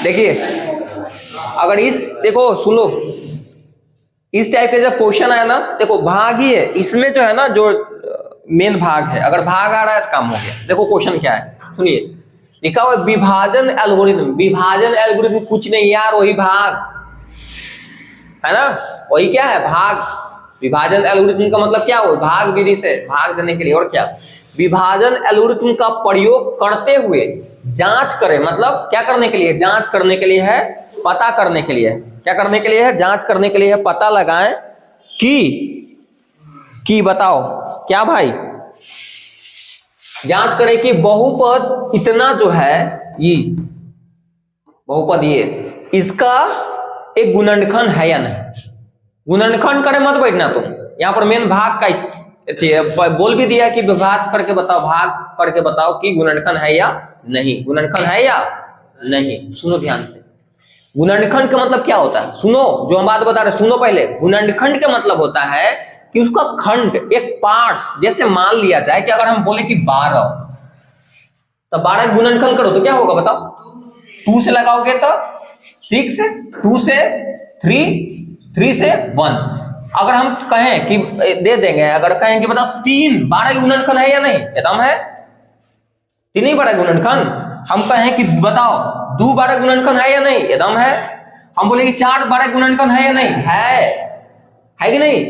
देखिए अगर इस देखो सुनो, इस टाइप के जब क्वेश्चन आया ना, देखो भाग ही है इसमें जो है ना, जो मेन भाग है, अगर भाग आ रहा है तो काम हो गया। देखो क्वेश्चन क्या है, सुनिए, लिखा हुआ विभाजन एल्गोरिथम। विभाजन एल्गोरिथम कुछ नहीं यार, वही भाग है ना, वही क्या है, भाग। विभाजन एल्गोरिथम का मतलब क्या हो, भाग विधि से भाग देने के लिए। और क्या, विभाजन एल्गोरिथम का प्रयोग करते हुए जांच करें, मतलब क्या करने के लिए, जांच करने के लिए है, पता करने के लिए है। क्या करने के लिए है, जांच करने के लिए है, पता लगाएं कि बताओ क्या भाई, जांच करें कि बहुपद इतना जो है, ये बहुपद ये इसका एक गुणनखंड है या नहीं। गुणनखंड करे मत बैठना तुम, यहां पर मेन भाग का बोल भी दिया कि विभाज करके बताओ, भाग करके बताओ कि गुणनखंड है या नहीं, गुणनखंड है या नहीं। सुनो ध्यान से, गुणनखंड का मतलब क्या होता है, सुनो जो हम बात बता रहे, सुनो पहले। गुणनखंड का मतलब होता है कि उसका खंड, एक पार्ट्स, जैसे मान लिया जाए कि अगर हम बोले कि 12, तो 12 गुणनखंड करो तो क्या होगा बताओ, 2 से लगाओगे तो 6, 2 से 3, 3 से 1। अगर हम कहें कि दे देंगे, अगर कहें कि बताओ 3 12 गुणनखंड है या नहीं, एकदम है, 3 ही 12 गुणनखंड। हम कहें कि बताओ 2 12 गुणनखंड है या नहीं, एकदम है। हम बोले कि 4 12 गुणनखंड है या नहीं, है कि नहीं।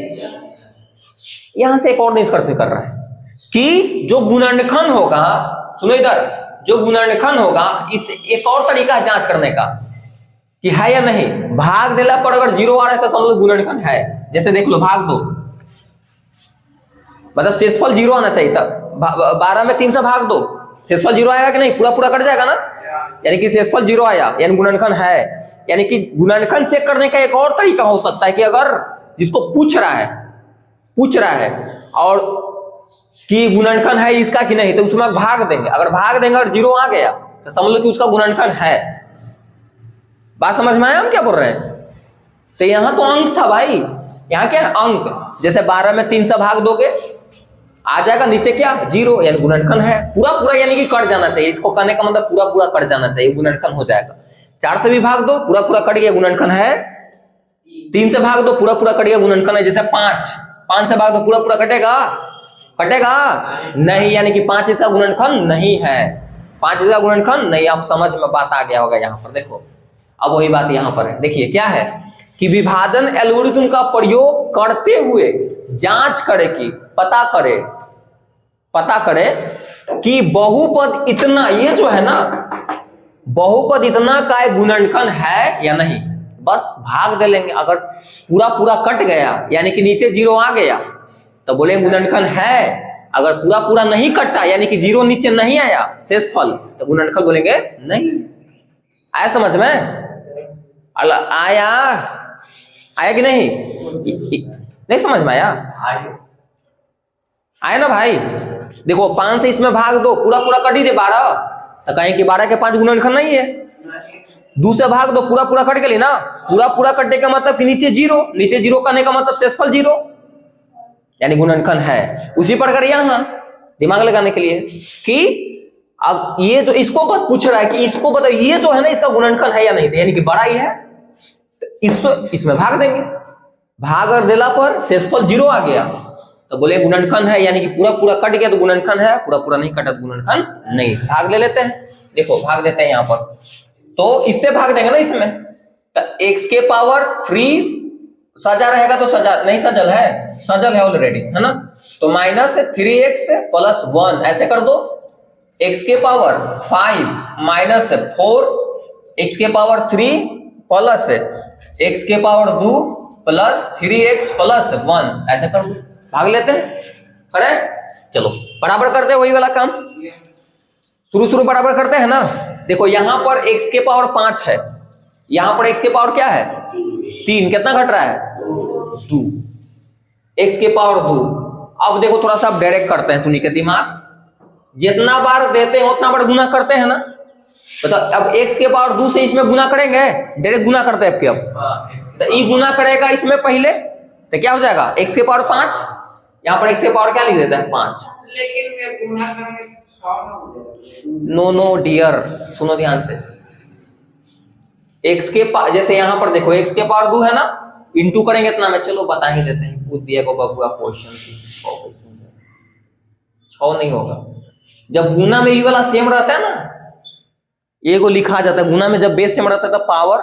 यहां से एक और निष्कर्ष कर रहा है कि जो गुणनखंड होगा, सुनो इधर, जो गुणनखंड होगा, इस एक और तरीका है जांच करने का कि है या नहीं। भाग देला पर अगर 0 आ रहा है तो समझ लो गुणनखंड है। जैसे देख लो, भाग दो, मतलब शेषफल 0 आना चाहिए था। 12 में 3 से भाग दो, शेषफल 0 आएगा कि नहीं, पूरा पूरा कट जाएगा ना, यानी कि शेषफल 0 आया, यानी गुणनखंड है। यानी कि गुणनखंड चेक करने का एक और तरीका हो सकता है कि अगर जिसको पूछ रहा है और कि गुणनखंड है इसका कि नहीं, तो उसमें भाग देंगे। अगर भाग देंगे और 0 आ गया तो समझ लो कि उसका गुणनखंड है। बात समझ में आया हम क्या बोल रहे हैं। तो यहां तो अंक था भाई, यहाँ क्या है, अंक। जैसे 12 में 3 से भाग दोगे, आ जाएगा नीचे क्या, 0, यानी गुणनखंड है। पूरा पूरा यानी कि कट जाना चाहिए, इसको करने का मतलब पूरा पूरा कट जाना चाहिए, गुणनखंड हो जाएगा। 4 से भी भाग दो, पूरा पूरा कट गया, गुणनखंड है। 3 से भाग दो, पूरा पूरा कट गया, गुणनखंड है। जैसे 5 से भाग दो, पूरा पूरा कटेगा नहीं, यानी कि 5 इसका गुणनखंड नहीं है, 5 इसका गुणनखंड नहीं। आप समझ में बात आ गया होगा यहाँ पर। देखो अब वही बात यहाँ पर है, देखिए क्या है कि विभाजन एल्गोरिथम का प्रयोग करते हुए जांच करे कि पता करे कि बहुपद इतना, ये जो है ना, बहुपद इतना का एक गुणनखंड है या नहीं। बस भाग दे लेंगे, अगर पूरा पूरा कट गया यानी कि नीचे 0 आ गया तो बोले गुणनखंड है। अगर पूरा पूरा नहीं कटा यानी कि 0 नीचे नहीं आया शेषफल, तो गुणनखंड बोलेंगे नहीं। आया समझ में, आया कि नहीं समझ में आया ना भाई। देखो 5 से इसमें भाग दो, पूरा पूरा कट ही दे 12, तो कहें कि 12 के 5 गुणनखंड नहीं है। 2 से भाग दो, पूरा पूरा कट गया ना, पूरा पूरा कटने का मतलब कि नीचे 0 करने का मतलब शेषफल 0, यानी गुणनखंड है। उसी प्रकार यहां दिमाग लगाने के लिए कि अब ये जो इसको पूछ रहा है कि इसको बताओ, ये जो है ना इसका गुणनखंड है या नहीं, यानी कि बड़ा ही है, इसमें भाग देंगे। भाग और देला पर शेषफल 0 आ गया तो बोले गुणनखंड है, यानी कि पूरा पूरा कट गया तो गुणनखंड है, पूरा पूरा नहीं कटा तो गुणनखंड नहीं। भाग ले लेते हैं, देखो भाग देते हैं यहाँ पर, तो इससे भाग देंगे ना इसमें, तो x के पावर 3 सजा रहेगा तो सजा नहीं, सजल है ऑलरेडी, है ना। तो -3x + 1 ऐसे कर दो, x के पावर 5 -4, x के पावर 3 प्लस x के पावर 2 प्लस 3x + 1 ऐसे कर दो। भाग लेते हैं, करें, चलो बराबर करते हैं, वही वाला काम शुरू बराबर करते हैं ना। देखो यहां पर x के पावर 5 है, यहां पर x के पावर क्या है 3, कितना घट रहा है 2, x के पावर 2। अब देखो थोड़ा सा डायरेक्ट करते हैं, तुनी के दिमाग, जितना बार देते हैं उतना बार गुना करते हैं ना। मतलब अब x के पावर 2 से इसमें गुना करेंगे, डायरेक्ट गुना करते हैं। अब तो ये गुना करेगा इसमें पहले, तो क्या हो जाएगा x के पावर 5, यहाँ पर x के पावर क्या लिख देता है 5, लेकिन गुना करेंगे नो डियर, सुनो ध्यान से, एक्स के जैसे यहाँ पर देखो एक्स के पावर 2 है ना, इंटू करेंगे इतना में, चलो बता ही देते हैं, पूछ दिया को बबुआ क्वेश्चन 6 नहीं होगा। जब गुना में ये वाला सेम रहता है ना, ए को लिखा जाता है, गुना में जब बेस सेम रहता है तो पावर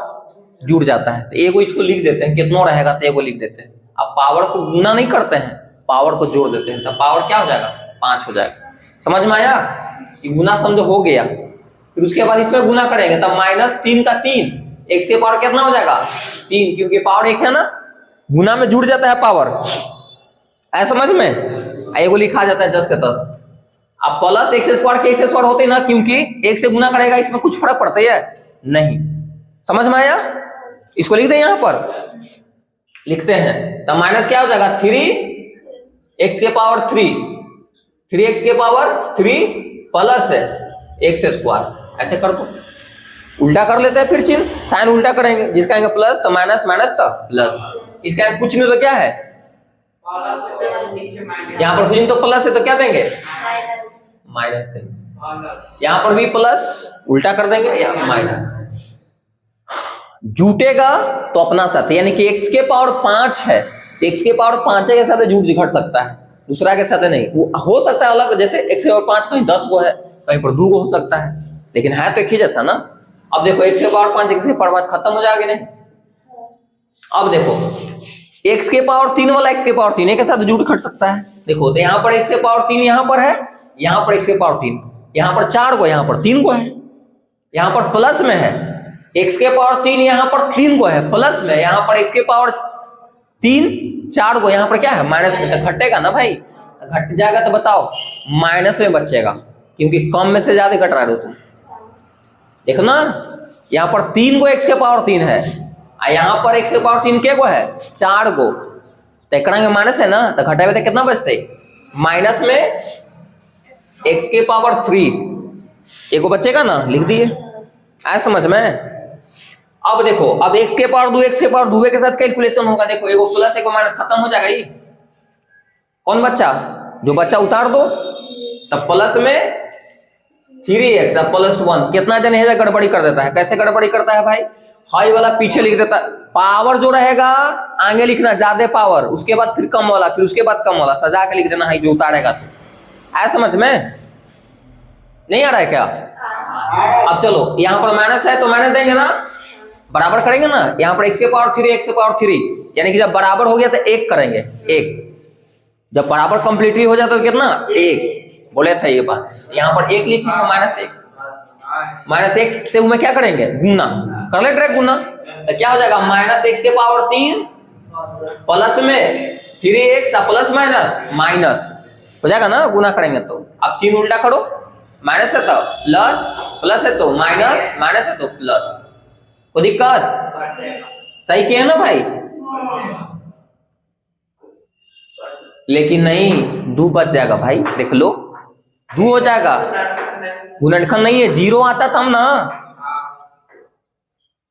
जुड़ जाता है, तो ए को इसको लिख देते हैं, कितना रहेगा तो ए को लिख देते हैं। अब पावर को गुना नहीं करते हैं, पावर को जोड़ देते हैं, तो पावर क्या हो जाएगा 5 हो जाएगा। समझ में आया? कि गुना समझो हो गया, फिर उसके बाद इसमें गुना करेंगे तब -3 का 3, एक्स के पावर कितना हो जाएगा 3, क्योंकि पावर एक है ना, गुना में जुड़ जाता है पावर, ऐसा समझ में। ए को लिखा जाता है 10 के 10। अब प्लस एक्स स्क्वायर के एक्स स्क्वायर होते हैं ना, क्योंकि एक से गुना करेगा, इसमें कुछ फर्क पड़ता है नहीं। समझ में आया? इसको लिख दें, यहां पर लिखते हैं, तो माइनस क्या हो जाएगा 3x के पावर 3, 3x के पावर 3 प्लस है एक्स स्क्वायर, ऐसे कर दो। उल्टा कर लेते हैं, फिर चिन्ह साइन उल्टा करेंगे, जिसका आएगा प्लस तो माइनस, माइनस तो प्लस, इसका कुछ नहीं तो क्या है, यहाँ पर कुछ नहीं तो प्लस है तो क्या देंगे माइनस देंगे, यहाँ पर भी प्लस उल्टा कर देंगे या माइनस। जुटेगा तो अपना साथ, यानी कि x के पावर 5 है, x के पावर 5 के साथ जुट घट सकता है, दूसरा के साथ नहीं। वो हो सकता है अलग, जैसे x के पावर 5 कहीं 10 को है, कहीं पर 2 को हो सकता है, लेकिन है तो एक ही जैसा ना। अब देखो x के पावर 5 x के पावर 5 खत्म हो जाएगा नहीं। अब देखो x के पावर 3 वाला x के पावर 3 के साथ जुट घट सकता है। देखो तो यहाँ पर x के पावर 3 यहाँ पर है, यहाँ पर x के पावर 3, यहाँ पर 4 को, यहाँ पर 3 को है, यहाँ पर प्लस में है x के पावर 3, यहाँ पर 3 को है प्लस में, यहाँ पर x के पावर 3 4 को, यहाँ पर क्या है माइनस में, तो घटेगा ना भाई, घट जाएगा तो बताओ माइनस में बचेगा, क्योंकि कम में से ज्यादा घट रहा है। तुम देखो ना, यहाँ पर 3 को x के पावर 3 है, यहाँ पर x के पावर 3 के को है 4 को, तो करेंगे माइनस है ना, तो घटावे तो कितना बचते माइनस में x के पावर 3 एक को बचेगा ना, लिख दिए, आया समझ में। अब देखो, अब x के पावर 2 x के पावर 2 के साथ कैलकुलेशन होगा, देखो एगो प्लस एगो माइनस खत्म हो जाएगा, ये कौन बच्चा, जो बच्चा उतार दो, तब प्लस में 3x प्लस 1, कितना जन है गड़बड़ी कर देता है, कैसे गड़बड़ी करता है भाई, हाई वाला पीछे लिख देता है, पावर जो रहेगा आगे लिखना ज्यादा पावर, उसके बाद फिर कम वाला, फिर उसके बाद कम वाला, सजा के लिख देना है जो उतारेगा। तो आया समझ में, नहीं आ रहा है क्या? अब चलो यहाँ पर माइनस है तो माइनस देंगे ना, बराबर करेंगे ना, यहाँ पर x के पावर 3 x के पावर 3, यानी कि जब बराबर हो गया तो 1 करेंगे, 1 जब बराबर कंप्लीटली हो जाता तो कितना 1 बोले थे ये बात, यहाँ पर 1 लिखेंगे -1 से मैं क्या करेंगे गुना कर ले, डायरेक्ट गुना, तो क्या हो जाएगा -x के पावर 3 प्लस में 3x प्लस माइनस माइनस हो जाएगा ना, गुना करेंगे तो। अब चिन्ह उल्टा करो, माइनस है तो प्लस, प्लस है तो माइनस, माइनस है तो प्लस, कोई दिक्कत? सही किया ना भाई? लेकिन नहीं, 2 बच जाएगा भाई, देख लो 2 हो जाएगा, गुणनखंड नहीं है, 0 आता तब ना,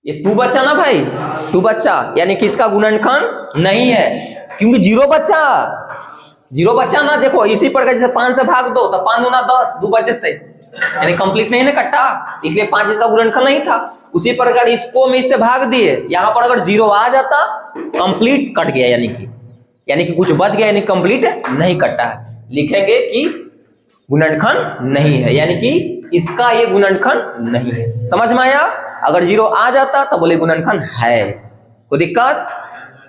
ये 2 बच्चा ना भाई, 2 बच्चा, यानी कि इसका गुणनखंड नहीं है, क्योंकि 0 बच्चा ना। देखो इसी प्रकार जैसे 5 से भाग दो तो 5 दूना 10, 2 बचते, यानी कंप्लीट नहीं ना कट्टा, इसलिए 5 इसका गुणनखंड नहीं था। उसी प्रकार इसको में इससे भाग दिए, यहाँ पर अगर 0 आ जाता कंप्लीट कट गया, यानी कि कुछ बच गया, यानी कंप्लीट नहीं कटा है, लिखेंगे कि गुणनखंड नहीं है, यानी कि इसका ये गुणनखंड नहीं है। समझ में आया? अगर 0 आ जाता तो बोले गुणनखंड है, कोई दिक्कत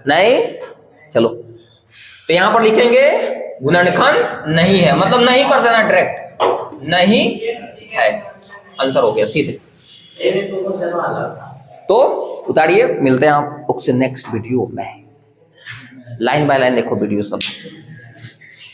नहीं। चलो तो यहां पर लिखेंगे गुणनखंड नहीं है, मतलब नहीं कर देना, डायरेक्ट नहीं है, आंसर हो गया सीधे। तो उतारिए, मिलते हैं आपसे नेक्स्ट वीडियो में, लाइन बाय लाइन देखो वीडियो सब।